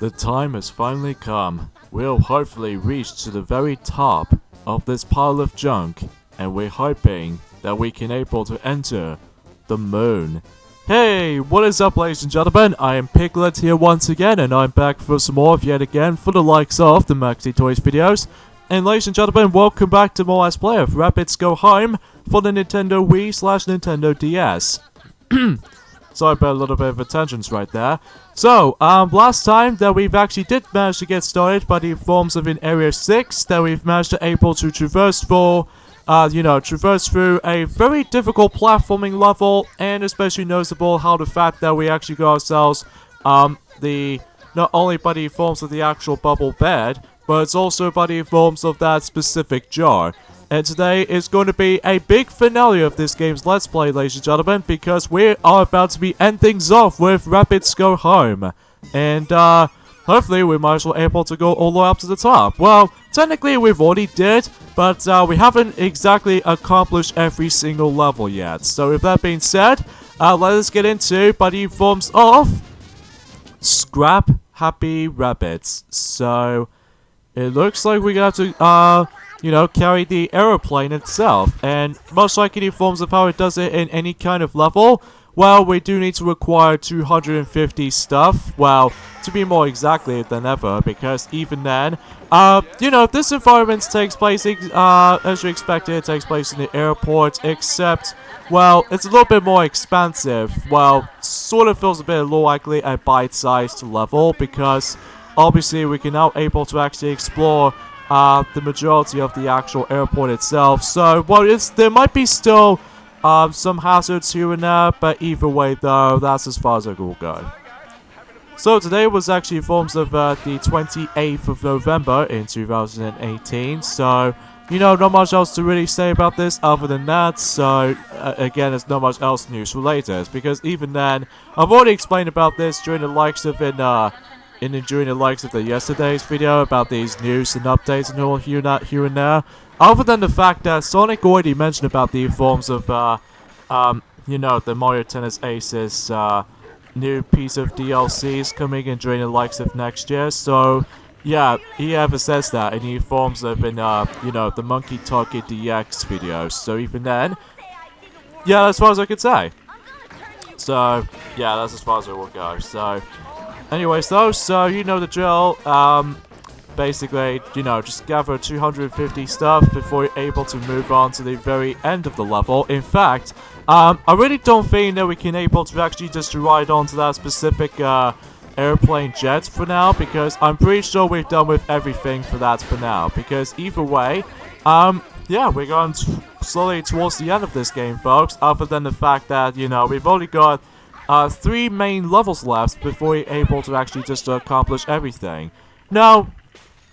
The time has finally come. We'll hopefully reach to the very top of this pile of junk, and we're hoping that we can able to enter the moon. Hey, what is up, ladies and gentlemen? I am Piglet here once again, and I'm back for some more yet again for the likes of the Maxi Toys videos. And ladies and gentlemen, welcome back to more Let's Play of Rabbids Go Home for the Nintendo Wii/Nintendo DS. Sorry about a little bit of attentions right there. So, last time that we've actually did manage to get started by the forms of in Area 6, that we've managed to able to traverse for, traverse through a very difficult platforming level, and especially noticeable how the fact that we actually got ourselves, not only by the forms of the actual bubble bed, but it's also by the forms of that specific jar. And today is going to be a big finale of this game's Let's Play, ladies and gentlemen, because we are about to be end things off with Rabbids Go Home. And, hopefully we might as well able to go all the way up to the top. Well, technically we've already did, but, we haven't exactly accomplished every single level yet. So with that being said, let us get into by the forms of Scrap Happy Rabbids. So, it looks like we're gonna have to, carry the aeroplane itself, and most likely the forms of how it does it in any kind of level, well, we do need to require 250 stuff, well, to be more exactly than ever, because even then, this environment takes place, as you expected, it takes place in the airport, except, well, it's a little bit more expansive, well, sort of feels a bit more likely a bite-sized level, because obviously we can now able to actually explore the majority of the actual airport itself. So, well, there might be still some hazards here and there, but either way, though, that's as far as it will go. So today was actually forms of the 28th of November in 2018. So, not much else to really say about this other than that. So, again, there's not much else news related, because even then, I've already explained about this during the likes of during the likes of the yesterday's video about these news and updates and all here and there. Other than the fact that Sonic already mentioned about the forms of, the Mario Tennis Aces, new piece of DLCs coming in during the likes of next year. So, yeah, he ever says that, and he forms of the Monkey Talking DX videos. So even then, yeah, as far as I could say. So, yeah, that's as far as it will go. So, anyways though, so you know the drill, basically, just gather 250 stuff before you're able to move on to the very end of the level. In fact, I really don't think that we can able to actually just ride onto that specific, airplane jet for now, because I'm pretty sure we've done with everything for that for now, because either way, yeah, we're going slowly towards the end of this game, folks, other than the fact that, we've only got 3 main levels left before you're able to actually just accomplish everything. Now,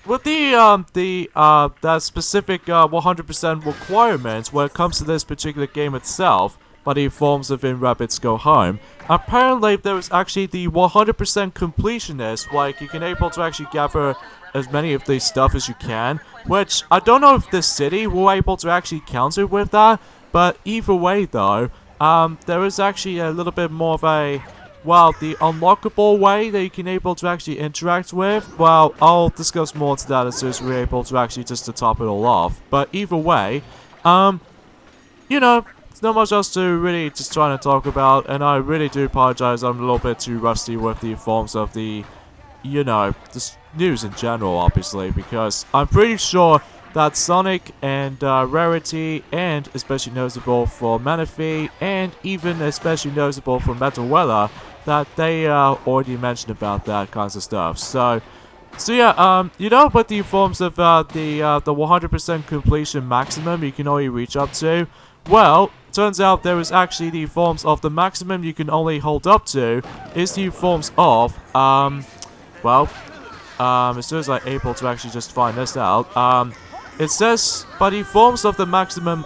with that specific 100% requirement when it comes to this particular game itself, by the forms of in Rabbids Go Home, apparently there is actually the 100% completionist, like you can able to actually gather as many of these stuff as you can, which I don't know if this city will able to actually counter with that, but either way though, there is actually a little bit more of a, well, the unlockable way that you can able to actually interact with. Well, I'll discuss more into that as soon as we're able to actually just to top it all off. But either way, it's not much else to really just trying to talk about, and I really do apologize, I'm a little bit too rusty with the forms of the, just news in general, obviously, because I'm pretty sure that Sonic and Rarity, and especially noticeable for Manaphy, and even especially noticeable for Metal Weather, that they already mentioned about that kinds of stuff. So yeah, with the forms of the 100% completion maximum you can only reach up to, well, turns out there is actually the forms of the maximum you can only hold up to is the forms of, as soon as I'm able to actually just find this out, it says, by the forms of the maximum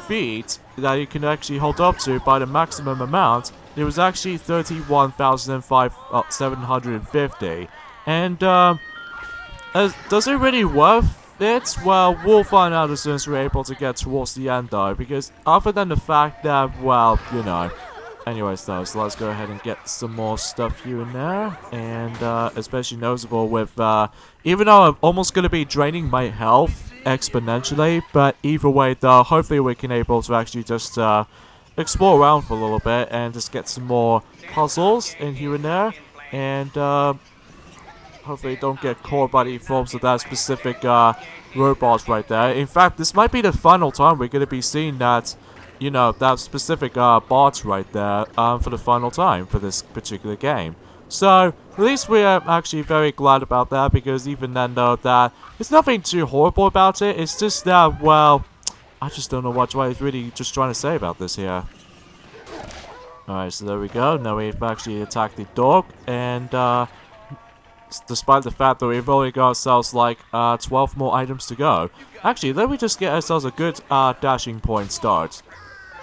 feet that you can actually hold up to by the maximum amount, it was actually 31,750. And, does it really worth it? Well, we'll find out as soon as we're able to get towards the end though, because other than the fact that, well, Anyways though, so let's go ahead and get some more stuff here and there, and especially noticeable with, even though I'm almost going to be draining my health exponentially, but either way though, hopefully we can able to actually just explore around for a little bit and just get some more puzzles in here and there, and hopefully don't get caught by the forms of that specific robots right there. In fact, this might be the final time we're going to be seeing that, you know, that specific bots right there for the final time for this particular game. So, at least we are actually very glad about that, because even then though, that there's nothing too horrible about it. It's just that, well, I just don't know what I was really just trying to say about this here. Alright, so there we go. Now we've actually attacked the dog, and despite the fact that we've only got ourselves like 12 more items to go. Actually, let me just get ourselves a good dashing point start.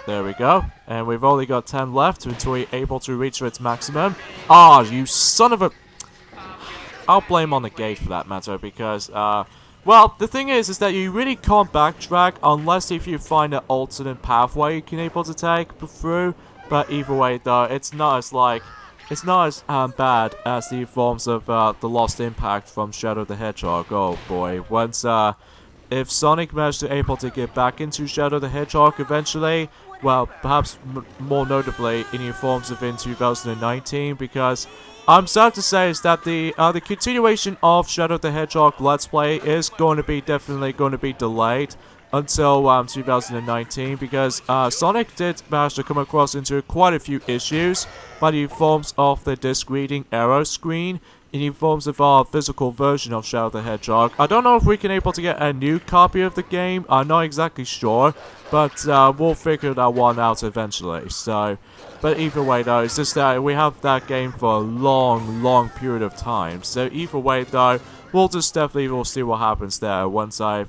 There we go. And we've only got 10 left until we're able to reach its maximum. Ah, you son of a... I'll blame on the gate for that matter, because, well, the thing is that you really can't backtrack unless if you find an alternate pathway you can able to take through. But either way, though, it's not as, like... It's not as bad as the forms of the Lost Impact from Shadow the Hedgehog. Oh boy, once if Sonic managed to able to get back into Shadow the Hedgehog eventually, well, perhaps more notably in the forms of in 2019, because I'm sad to say is that the continuation of Shadow the Hedgehog Let's Play is going to be definitely going to be delayed until 2019, because Sonic did manage to come across into quite a few issues by the forms of the disc reading error screen in the forms of our physical version of Shadow the Hedgehog. I don't know if we can able to get a new copy of the game. I'm not exactly sure, but we'll figure that one out eventually. So, but either way though, it's just that we have that game for a long period of time. So either way though, we'll just definitely will see what happens there once I've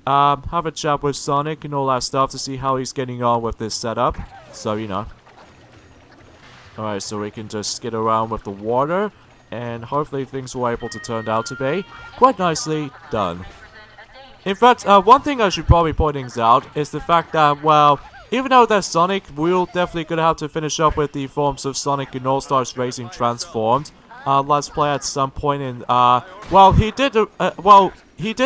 have a chat with Sonic and all that stuff to see how he's getting on with this setup. So, you know. Alright, so we can just skid around with the water, and hopefully things will be able to turn out to be quite nicely done. In fact, one thing I should probably point out is the fact that, well, even though that's Sonic, we'll definitely gonna have to finish up with the forms of Sonic and All-Stars Racing Transformed Let's Play at some point in, well, he did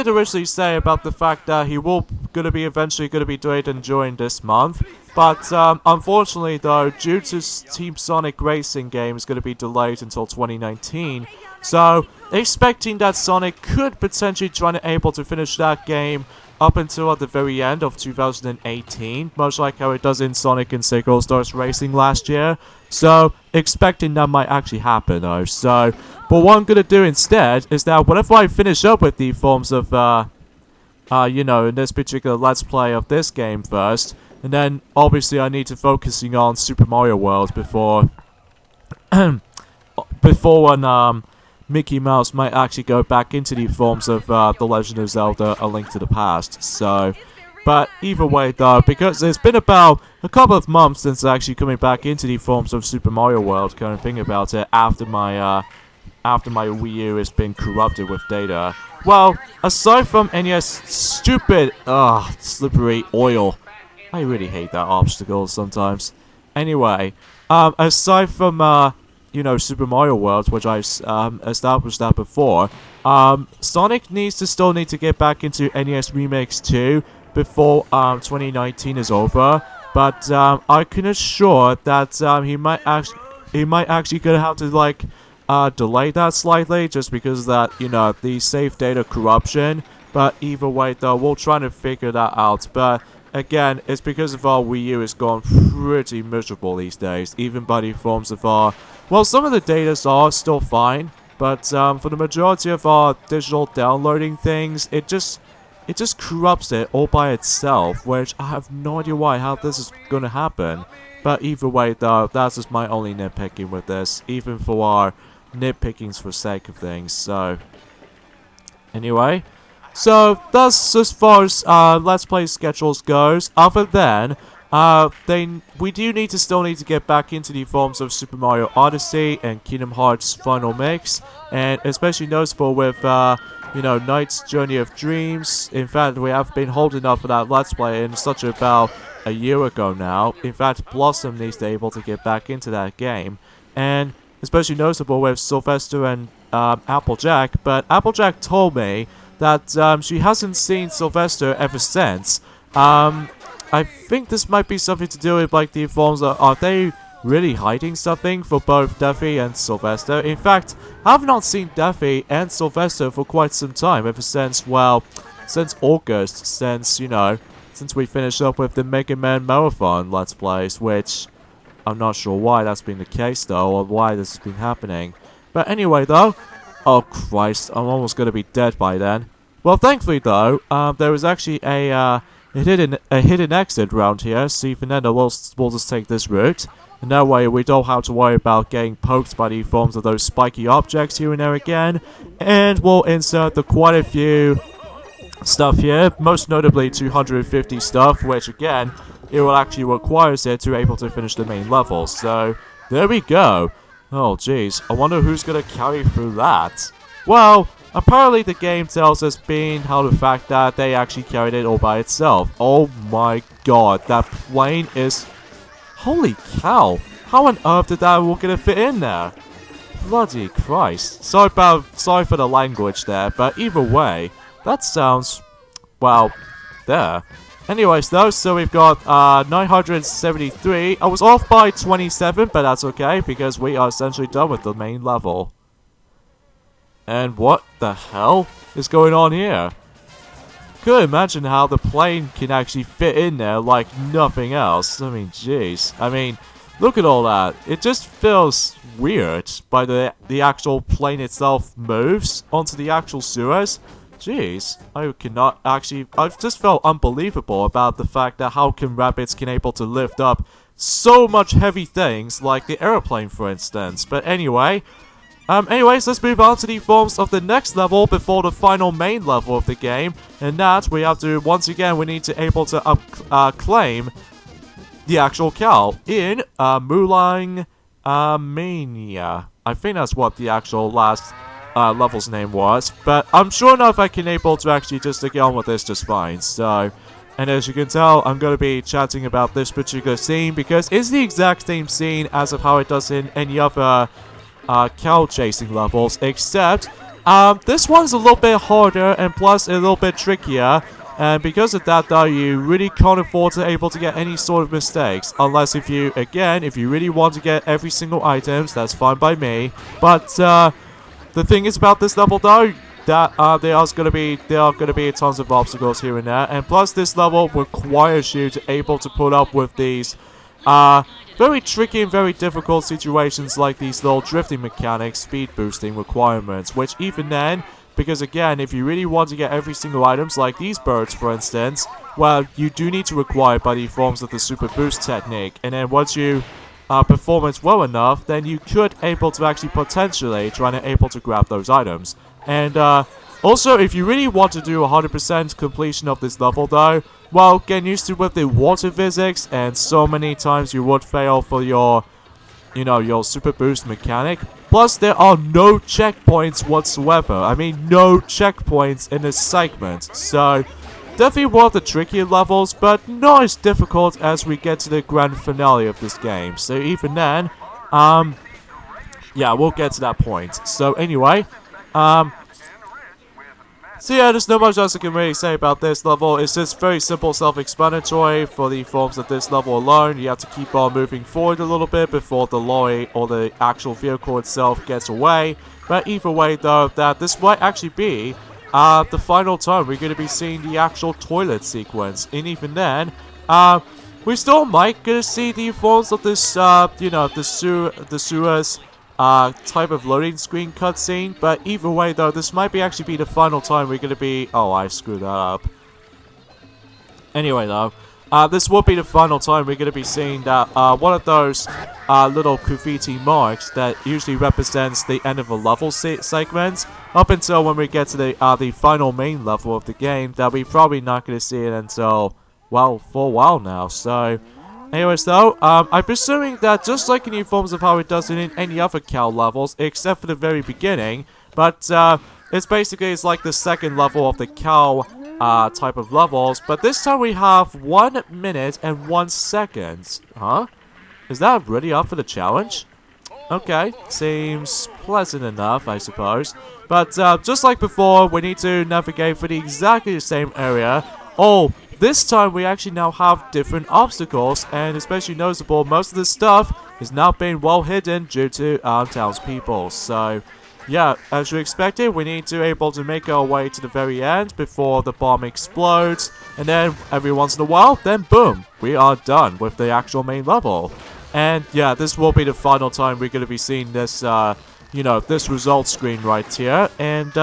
originally say about the fact that he will eventually gonna be doing it during this month, but unfortunately though, due to Team Sonic Racing game is gonna be delayed until 2019, so expecting that Sonic could potentially try to able to finish that game up until at the very end of 2018, much like how it does in Sonic and Sega All-Stars Racing last year. So, expecting that might actually happen though. So, but what I'm gonna do instead is that whenever I finish up with the forms of, you know, in this particular Let's Play of this game first, and then obviously I need to focusing on Super Mario World before, when Mickey Mouse might actually go back into the forms of The Legend of Zelda: A Link to the Past. So, but either way though, because it's been about a couple of months since actually coming back into the forms of Super Mario World, kind of thing about it, after my Wii U has been corrupted with data. Well, aside from NES stupid, slippery oil. I really hate that obstacle sometimes. Anyway, aside from you know, Super Mario World, which I've established that before, Sonic still need to get back into NES Remix 2 before 2019 is over. But I can assure that he might actually gonna have to like delay that slightly, just because of that, you know, the save data corruption. But either way though, we'll try to figure that out. But again, it's because of our Wii U is gone pretty miserable these days, even by the forms of our... Well, some of the data are still fine, but for the majority of our digital downloading things, it just corrupts it all by itself, which I have no idea how this is going to happen. But either way though, that's just my only nitpicking with this, even for our nitpickings for sake of things. So, anyway... So, that's as far as Let's Play schedules goes. Other than, we do still need to get back into the forms of Super Mario Odyssey and Kingdom Hearts Final Mix, and especially noticeable with, you know, Knight's Journey of Dreams. In fact, we have been holding up for that Let's Play in such about a year ago now. In fact, Blossom needs to be able to get back into that game. And especially noticeable with Sylvester and Applejack. But Applejack told me that she hasn't seen Sylvester ever since. I think this might be something to do with like the forms. Are they really hiding something for both Duffy and Sylvester? In fact, I've not seen Duffy and Sylvester for quite some time, ever since, well, since August, since we finished up with the Mega Man Marathon Let's Plays, which I'm not sure why that's been the case though, or why this has been happening. But anyway though, oh Christ, I'm almost gonna be dead by then. Well, thankfully though, there was actually a hidden exit around here. See, Fernando will just take this route. And that way we don't have to worry about getting poked by the forms of those spiky objects here and there again. And we'll insert quite a few stuff here, most notably 250 stuff, which again, it will actually require it to be able to finish the main level. So, there we go. Oh jeez, I wonder who's gonna carry through that. Well, apparently the game tells us being how the fact that they actually carried it all by itself. Oh my god, that plane is... Holy cow! How on earth did that all gonna fit in there? Bloody Christ. Sorry for the language there, but either way, that sounds... well, there. Anyways though, so we've got 973. I was off by 27, but that's okay, because we are essentially done with the main level. And what the hell is going on here? Could imagine how the plane can actually fit in there like nothing else. I mean, jeez. I mean, look at all that. It just feels weird by the actual plane itself moves onto the actual sewers. Jeez, I cannot actually... I've just felt unbelievable about the fact that how come Rabbids can able to lift up so much heavy things like the airplane, for instance. But anyway... anyways, let's move on to the forms of the next level before the final main level of the game. And that, we have to, once again, we need to able to claim the actual cow in Moo-Ning Miami. I think that's what the actual last level's name was. But I'm sure enough I can able to actually just get on with this just fine. So, and as you can tell, I'm going to be chatting about this particular scene because it's the exact same scene as of how it does in any other... cow chasing levels, except this one's a little bit harder and plus a little bit trickier, and because of that though, you really can't afford to able to get any sort of mistakes, unless if you really want to get every single items, that's fine by me. But the thing is about this level though, that there are gonna be tons of obstacles here and there, and plus this level requires you to able to put up with these very tricky and very difficult situations like these little drifting mechanics, speed boosting requirements, which even then, because again, if you really want to get every single items like these birds for instance, well, you do need to require by the forms of the super boost technique, and then once you perform it well enough, then you could able to actually potentially try to able to grab those items. And also, if you really want to do 100% completion of this level though, well, get used to with the water physics, and so many times you would fail for your, your super boost mechanic. Plus, there are no checkpoints whatsoever. I mean, no checkpoints in this segment. So, definitely one of the trickier levels, but not as difficult as we get to the grand finale of this game. So, even then, yeah, we'll get to that point. So, anyway, so yeah, there's not much else I can really say about this level. It's just very simple, self-explanatory for the forms of this level alone. You have to keep on moving forward a little bit before the lorry or the actual vehicle itself gets away. But either way though, that this might actually be the final time we're going to be seeing the actual toilet sequence. And even then, we still might get to see the forms of this, the sewers type of loading screen cutscene, but either way though, this might be actually be the final time we're gonna be... Oh, I screwed that up. Anyway though, this will be the final time we're gonna be seeing that one of those little graffiti marks that usually represents the end of a level segment, up until when we get to the final main level of the game, that we're probably not gonna see it until, well, for a while now. So anyways though, I'm presuming that just like in the forms of how it does it in any other cow levels, except for the very beginning, but it's like the second level of the cow type of levels, but this time we have 1 minute and 1 second. Huh? Is that really up for the challenge? Okay, seems pleasant enough, I suppose. But just like before, we need to navigate for exactly the same area. Oh, this time we actually now have different obstacles, and especially noticeable, most of this stuff is now being well hidden due to townspeople. So, yeah, as you expected, we need to be able to make our way to the very end before the bomb explodes, and then every once in a while, then boom, we are done with the actual main level. And yeah, this will be the final time we're going to be seeing this, this result screen right here. And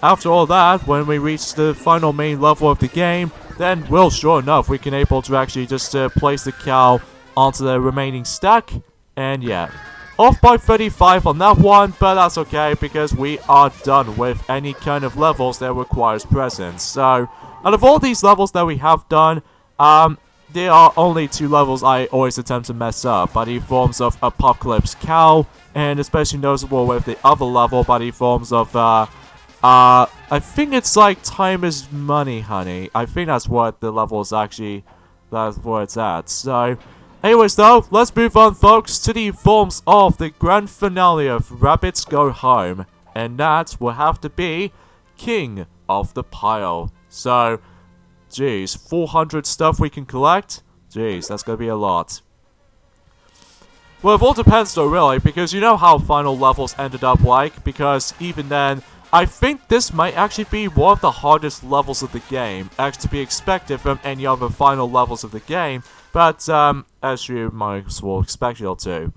after all that, when we reach the final main level of the game, then, well, sure enough, we can able to actually just place the cow onto the remaining stack. And yeah, off by 35 on that one, but that's okay because we are done with any kind of levels that requires presence. So, out of all these levels that we have done, there are only 2 levels I always attempt to mess up by the forms of Apocalypse Cow, and especially noticeable with the other level by the forms of, I think it's like Time is Money, Honey. I think that's what the level is actually, that's where it's at. So, anyways though, let's move on folks to the forms of the grand finale of Rabbids Go Home, and that will have to be King of the Pile. So, jeez, 400 stuff we can collect? Jeez, that's gonna be a lot. Well, it all depends though, really, because you know how final levels ended up like, because even then, I think this might actually be one of the hardest levels of the game, as to be expected from any other final levels of the game, but, as you might as well expect it to.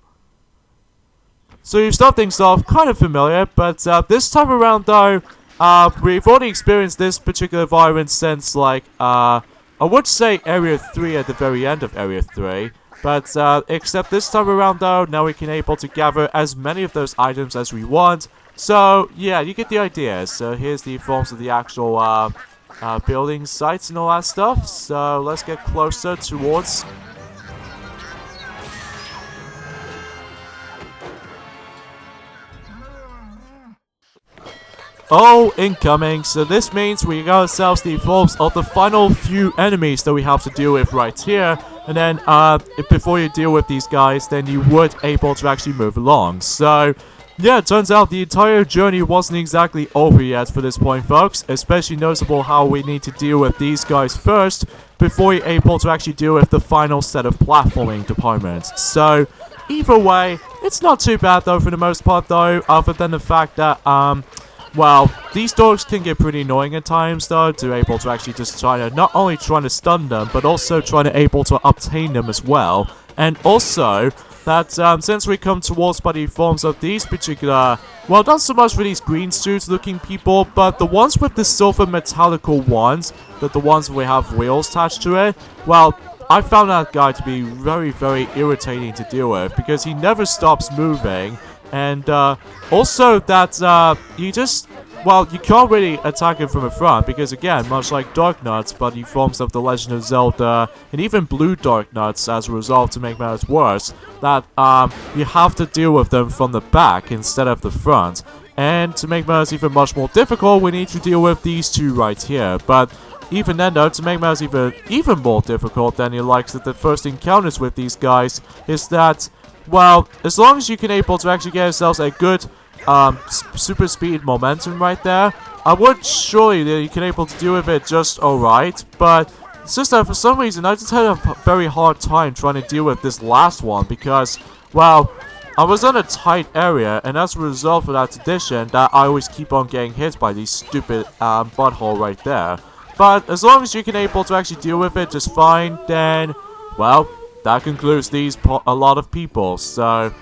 So you start things off kind of familiar, but, this time around though, we've already experienced this particular environment since, like, I would say Area 3 at the very end of Area 3. But, except this time around, though, now we can able to gather as many of those items as we want. So, yeah, you get the idea. So, here's the forms of the actual, building sites and all that stuff. So, let's get closer towards... Oh, incoming. So this means we got ourselves the forms of the final few enemies that we have to deal with right here. And then, before you deal with these guys, then you would able to actually move along. So, yeah, it turns out the entire journey wasn't exactly over yet for this point, folks. Especially noticeable how we need to deal with these guys first, before you're able to actually deal with the final set of platforming departments. So, either way, it's not too bad though for the most part though, other than the fact that, well, these dogs can get pretty annoying at times though, to able to actually just try to, not only trying to stun them, but also trying to able to obtain them as well. And also, that since we come towards by the forms of these particular, well, not so much for these green suits looking people, but the ones with the silver metallical ones, the ones we have wheels attached to it, well, I found that guy to be very, very irritating to deal with, because he never stops moving. And, also that, you just, well, you can't really attack him from the front, because again, much like Dark Nuts, but the forms of The Legend of Zelda, and even Blue Dark Nuts as a result to make matters worse, that, you have to deal with them from the back instead of the front. And to make matters even much more difficult, we need to deal with these two right here. But even then though, to make matters even more difficult than he likes at the first encounters with these guys, is that, well, as long as you can able to actually get yourselves a good super speed momentum right there, I would surely that you can able to deal with it just alright. But it's just that for some reason I just had a very hard time trying to deal with this last one, because, well, I was in a tight area, and as a result of that addition, that I always keep on getting hit by these stupid butthole right there. But as long as you can able to actually deal with it just fine, then, well, that concludes a lot of people. So,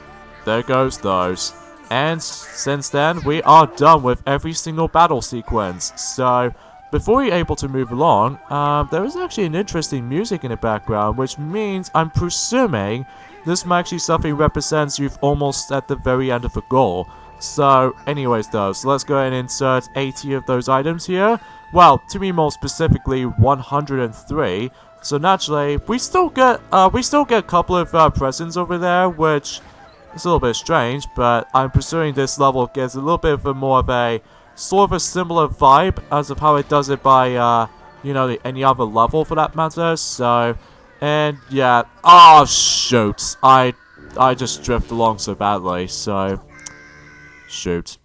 there goes those. And since then, we are done with every single battle sequence. So, before you're able to move along, there is actually an interesting music in the background, which means I'm presuming this might actually something represents you've almost at the very end of a goal. So, anyways though, so let's go ahead and insert 80 of those items here. Well, to be more specifically, 103. So naturally, we still get a couple of presents over there, which is a little bit strange. But I'm presuming this level gets a little bit of more of a sort of a similar vibe as of how it does it by, you know, any other level for that matter. So, and yeah, oh shoot, I just drift along so badly. So, shoot.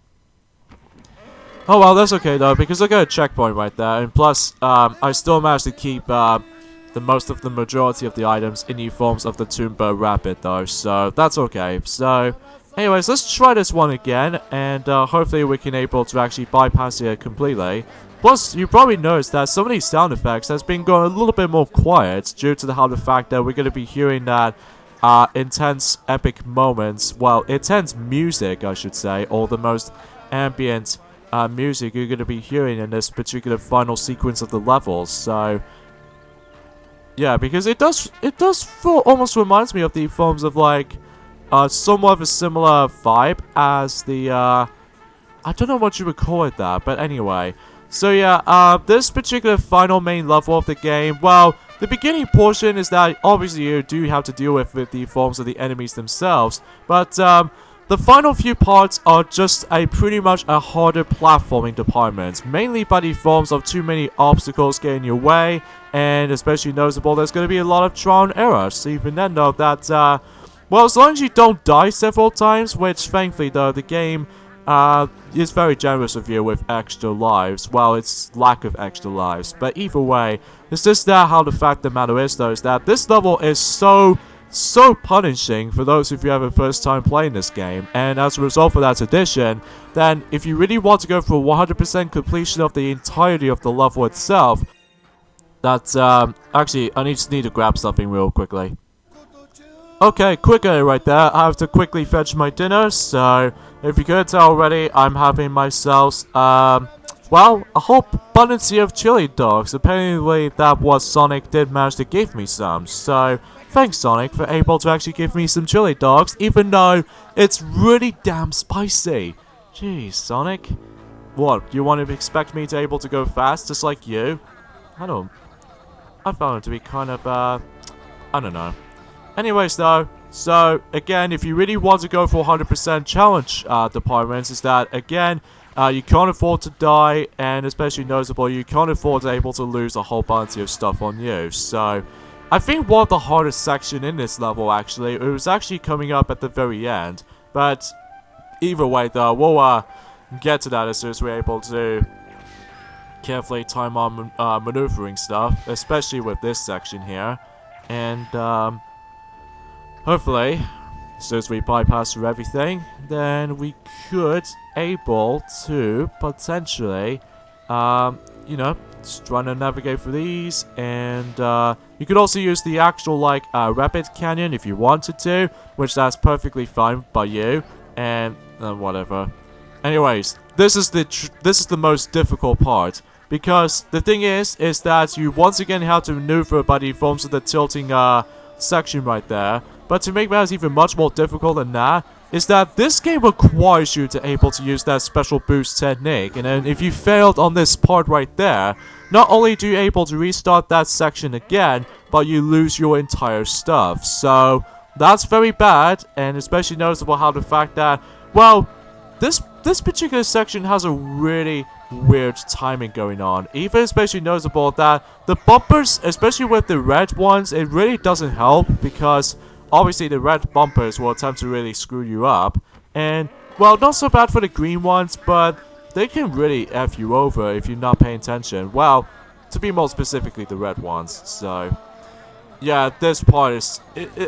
Oh well, that's okay though, because I got a checkpoint right there, and plus, I still managed to keep the majority of the items in the forms of the Toonber Rabbid though, so that's okay. So, anyways, let's try this one again, and hopefully we can able to actually bypass it completely. Plus, you probably noticed that some of these sound effects has been going a little bit more quiet due to the fact that we're going to be hearing that intense, epic moments. Well, intense music, I should say, or the most ambient music you're going to be hearing in this particular final sequence of the levels. So, yeah, because it does feel, almost reminds me of the forms of like somewhat of a similar vibe as the I don't know what you would call it that, but anyway. So yeah, this particular final main level of the game, well, the beginning portion is that obviously you do have to deal with the forms of the enemies themselves, but the final few parts are just pretty much a harder platforming department, mainly by the forms of too many obstacles getting in your way, and especially noticeable there's going to be a lot of trial and error. So even then though that, well, as long as you don't die several times, which thankfully though the game is very generous with you with extra lives. Well, it's lack of extra lives, but either way, it's just that how the fact of the matter is though, is that this level is so punishing for those of you have a first time playing this game, and as a result of that addition, then if you really want to go for 100% completion of the entirety of the level itself, that's actually I just need to grab something real quickly. Okay, quicker right there. I have to quickly fetch my dinner, so if you couldn't tell already, I'm having myself, well, a whole abundance of chili dogs. Apparently, that was Sonic did manage to give me some, so thanks Sonic for able to actually give me some chili dogs, even though it's really damn spicy. Jeez, Sonic. What, you want to expect me to able to go fast just like you? I found it to be kind of, I don't know. Anyways though, so again, if you really want to go for 100% challenge departments, is that again, you can't afford to die, and especially noticeable, you can't afford to able to lose a whole bunch of stuff on you. So, I think one of the hardest section in this level actually, it was actually coming up at the very end. But either way though, we'll get to that as soon as we're able to carefully time our maneuvering stuff, especially with this section here. And hopefully, as soon as we bypass through everything, then we could able to potentially, you know, just trying to navigate through these, and you could also use the actual like Rabbid Canyon if you wanted to, which that's perfectly fine by you, and whatever. Anyways, this is the most difficult part, because the thing is that you once again have to maneuver by the forms of the tilting section right there. But to make matters even much more difficult than that, is that this game requires you to able to use that special boost technique, and then if you failed on this part right there, not only do you able to restart that section again, but you lose your entire stuff. So that's very bad, and especially noticeable how the fact that, well, this particular section has a really weird timing going on. Even especially noticeable that the bumpers, especially with the red ones, it really doesn't help, because obviously the red bumpers will attempt to really screw you up, and well, not so bad for the green ones, but they can really F you over if you're not paying attention. Well, to be more specifically, the red ones. So yeah, this part is,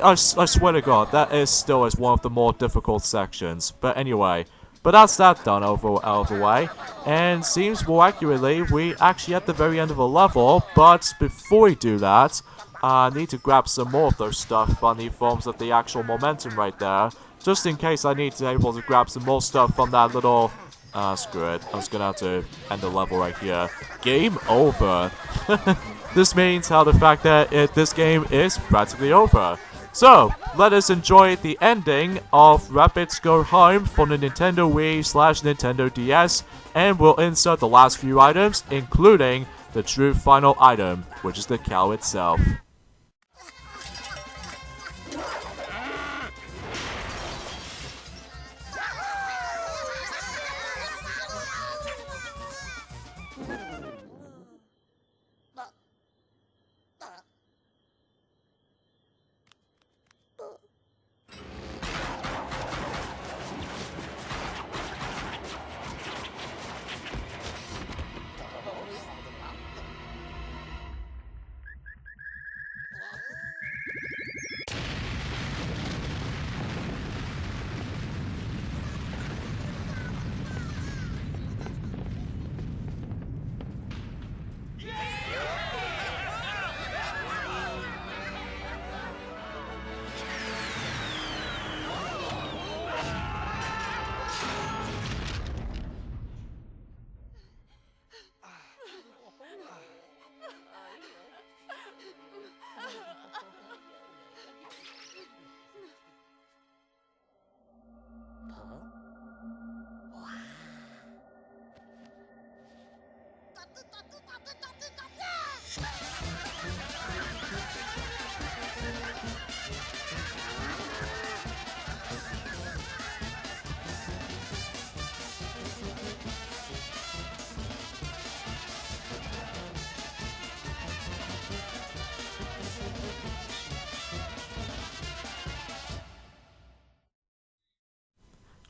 I swear to God, that is still one of the more difficult sections. But anyway, but that's that done out of the way, and seems more accurately we actually at the very end of a level. But before we do that, I need to grab some more of those stuff on the forms of the actual momentum right there, just in case I need to able to grab some more stuff from that little, screw it, I was gonna have to end the level right here. Game over. This means how the fact that this game is practically over. So, let us enjoy the ending of Rabbids Go Home for the Nintendo Wii/Nintendo DS, and we'll insert the last few items, including the true final item, which is the cow itself.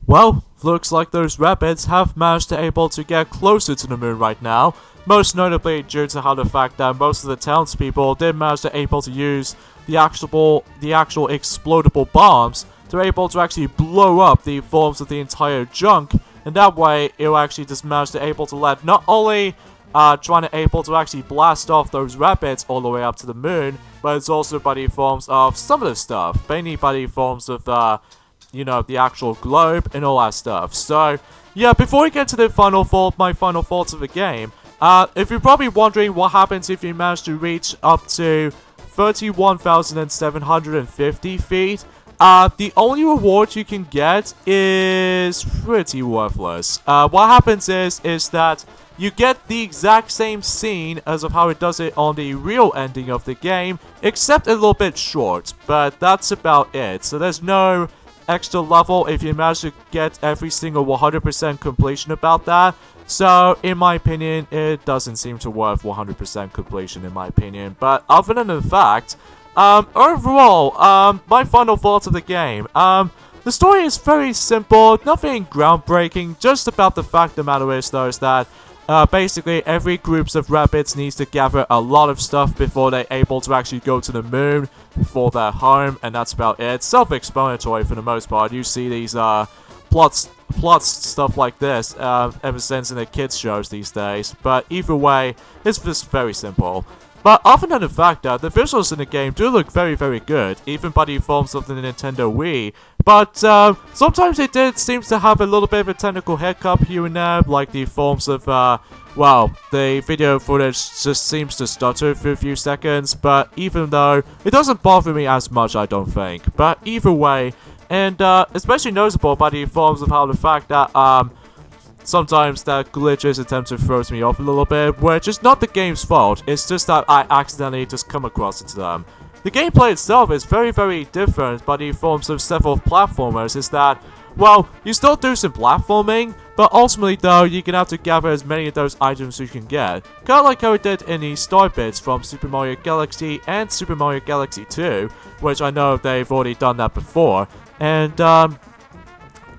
well, looks like those Rabbids have managed to able to get closer to the moon right now. Most notably due to how the fact that most of the townspeople did manage to able to use the actual explodable bombs to able to actually blow up the forms of the entire junk, and that way it will actually just manage to able to let not only trying to able to actually blast off those Rabbids all the way up to the moon, but it's also by the forms of some of the stuff, mainly by the forms of the actual globe and all that stuff. So yeah, before we get to the my final thoughts of the game, if you're probably wondering what happens if you manage to reach up to 31,750 feet, the only reward you can get is pretty worthless. What happens is that you get the exact same scene as of how it does it on the real ending of the game, except a little bit short, but that's about it. So there's no extra level if you manage to get every single 100% completion about that. So, in my opinion, it doesn't seem to worth 100% completion in my opinion. But other than the fact, overall, my final thoughts of the game. The story is very simple, nothing groundbreaking, just about the fact the matter is though is that basically every groups of Rabbids needs to gather a lot of stuff before they're able to actually go to the moon for their home, and that's about it. Self-explanatory for the most part. You see these plots stuff like this ever since in the kids shows these days, but either way it's just very simple. But other than the fact that the visuals in the game do look very, very good, even by the forms of the Nintendo Wii, but sometimes it seems to have a little bit of a technical hiccup here and there, like the forms of, well, the video footage just seems to stutter for a few seconds, but even though it doesn't bother me as much, I don't think. But either way, and especially noticeable by the forms of how the fact that, sometimes that glitches attempt to throw me off a little bit, which is not the game's fault, it's just that I accidentally just come across it to them. The gameplay itself is very, very different by the forms of several platformers, is that, well, you still do some platforming, but ultimately though, you're gonna have to gather as many of those items you can get. Kinda like how it did in the Star Bits from Super Mario Galaxy and Super Mario Galaxy 2, which I know they've already done that before, and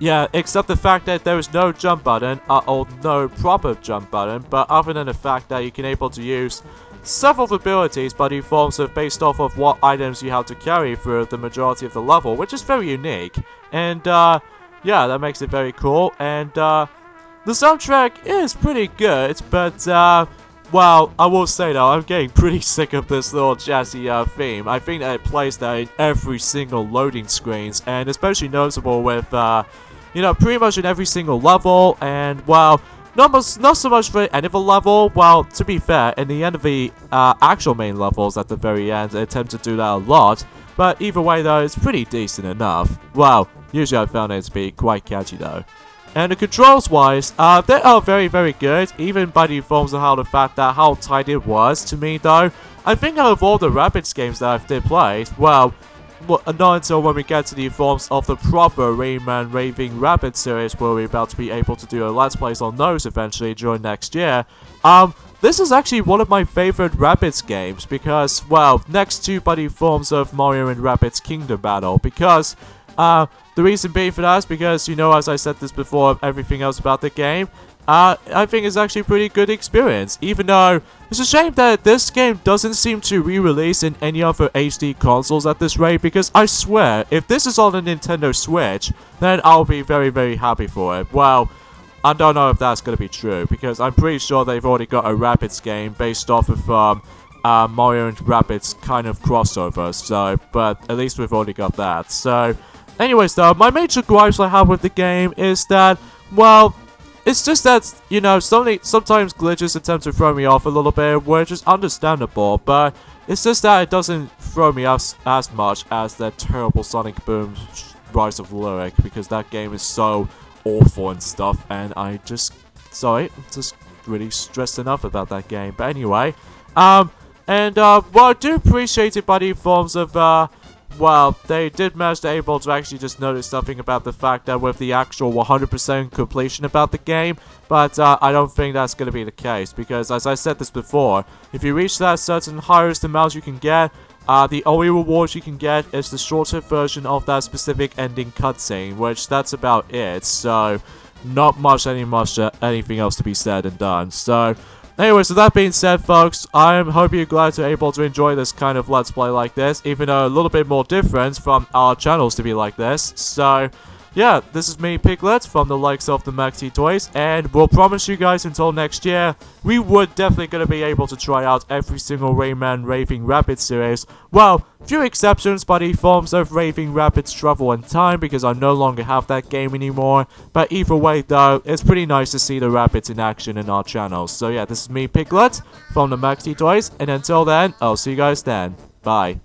yeah, except the fact that there is no jump button, or no proper jump button, but other than the fact that you can able to use several abilities by the forms of based off of what items you have to carry through the majority of the level, which is very unique. And yeah, that makes it very cool. And the soundtrack is pretty good, but well, I will say though, I'm getting pretty sick of this little jazzy theme. I think that it plays that in every single loading screens, and especially noticeable with you know, pretty much in every single level, and, well, not so much for the end of a level. Well, to be fair, in the end of the actual main levels at the very end, they attempt to do that a lot, but either way, though, it's pretty decent enough. Well, usually I found it to be quite catchy, though. And the controls-wise, they are very, very good, even by the forms of how the fact that how tight it was to me, though. I think out of all the Rabbids games that I've did play, well, not until when we get to the forms of the proper Rayman Raving Rabbids series, where we're about to be able to do a Let's Plays on those eventually during next year. This is actually one of my favorite Rabbids games because, well, next to by the forms of Mario and Rabbids Kingdom Battle, because, the reason being for that is because, you know, as I said this before, everything else about the game, I think it's actually a pretty good experience, even though it's a shame that this game doesn't seem to re-release in any other HD consoles at this rate, because I swear, if this is on a Nintendo Switch, then I'll be very, very happy for it. Well, I don't know if that's going to be true, because I'm pretty sure they've already got a Rabbids game based off of Mario and Rabbids kind of crossover, so, but at least we've already got that. So, anyways though, my major gripes I have with the game is that, well, it's just that, you know, sometimes glitches attempt to throw me off a little bit, which is understandable, but it's just that it doesn't throw me as much as that terrible Sonic Boom Rise of Lyric, because that game is so awful and stuff, and I just, sorry, I'm just really stressed enough about that game. But anyway, well, I do appreciate it by the forms of, well, they did manage to able to actually just notice something about the fact that with the actual 100% completion about the game, but I don't think that's going to be the case, because as I said this before, if you reach that certain highest amount you can get, The only reward you can get is the shorter version of that specific ending cutscene, which that's about it. So, not much anything else to be said and done. So, anyway, so that being said, folks, I hope you're glad to able to enjoy this kind of Let's Play like this, even though a little bit more different from our channels to be like this. So, yeah, this is me, Piglet, from the likes of the Maxi Toys, and we'll promise you guys until next year, we would definitely gonna be able to try out every single Rayman Raving Rabbids series. Well, few exceptions, but the forms of Raving Rabbids Travel in Time, because I no longer have that game anymore. But either way, though, it's pretty nice to see the Rabbids in action in our channel. So yeah, this is me, Piglet, from the Maxi Toys, and until then, I'll see you guys then. Bye.